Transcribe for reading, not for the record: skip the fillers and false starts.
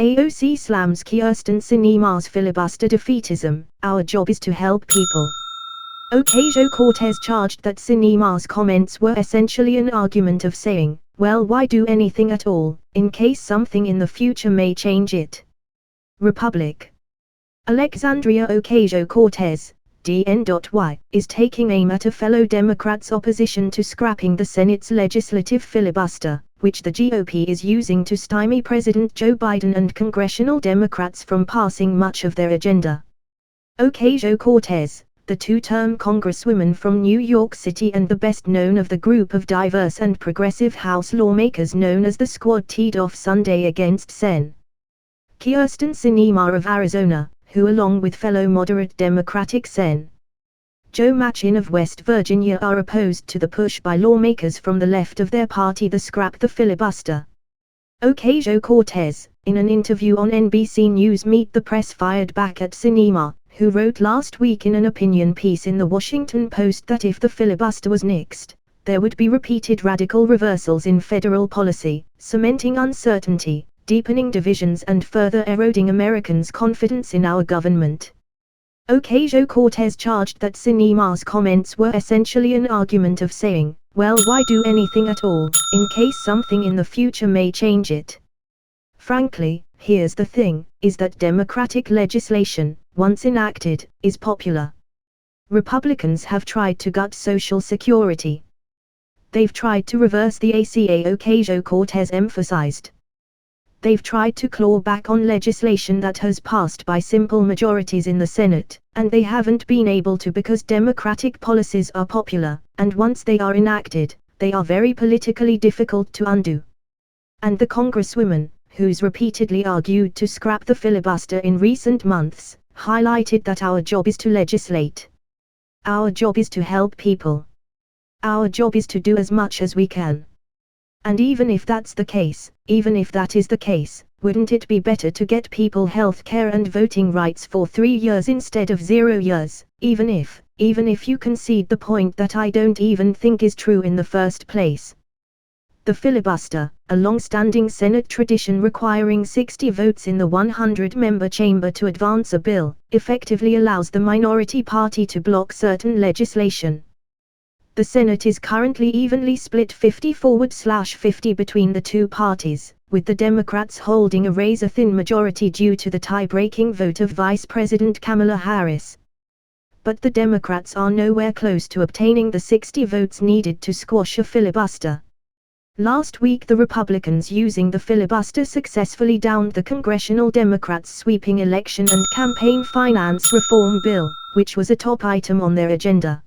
AOC slams Kyrsten Sinema's filibuster defeatism. Our job is to help people. Ocasio-Cortez charged that Sinema's comments were essentially an argument of saying, well, why do anything at all, in case something in the future may change it. Republic. Alexandria Ocasio-Cortez, DN.Y, is taking aim at a fellow Democrat's opposition to scrapping the Senate's legislative filibuster, which the GOP is using to stymie President Joe Biden and congressional Democrats from passing much of their agenda. Ocasio-Cortez, the two-term congresswoman from New York City and the best known of the group of diverse and progressive House lawmakers known as the Squad, teed off Sunday against Sen. Kyrsten Sinema of Arizona, who along with fellow moderate Democratic Sen. Joe Manchin of West Virginia are opposed to the push by lawmakers from the left of their party to scrap the filibuster. Ocasio-Cortez, in an interview on NBC News Meet the Press, fired back at Sinema, who wrote last week in an opinion piece in the Washington Post that if the filibuster was nixed, there would be repeated radical reversals in federal policy, cementing uncertainty, deepening divisions and further eroding Americans' confidence in our government. Ocasio-Cortez charged that Sinema's comments were essentially an argument of saying, well, why do anything at all, in case something in the future may change it. Frankly, here's the thing, is that Democratic legislation, once enacted, is popular. Republicans have tried to gut Social Security. They've tried to reverse the ACA, Ocasio-Cortez emphasized. They've tried to claw back on legislation that has passed by simple majorities in the Senate, and they haven't been able to because Democratic policies are popular, and once they are enacted, they are very politically difficult to undo. And the Congresswoman, who's repeatedly argued to scrap the filibuster in recent months, highlighted that our job is to legislate. Our job is to help people. Our job is to do as much as we can. And even if that's the case, even if that is the case, wouldn't it be better to get people health care and voting rights for 3 years instead of 0 years, even if you concede the point that I don't even think is true in the first place. The filibuster, a long-standing Senate tradition requiring 60 votes in the 100-member chamber to advance a bill, effectively allows the minority party to block certain legislation. The Senate is currently evenly split 50-50 between the two parties, with the Democrats holding a razor-thin majority due to the tie-breaking vote of Vice President Kamala Harris. But the Democrats are nowhere close to obtaining the 60 votes needed to squash a filibuster. Last week the Republicans using the filibuster successfully downed the congressional Democrats' sweeping election and campaign finance reform bill, which was a top item on their agenda.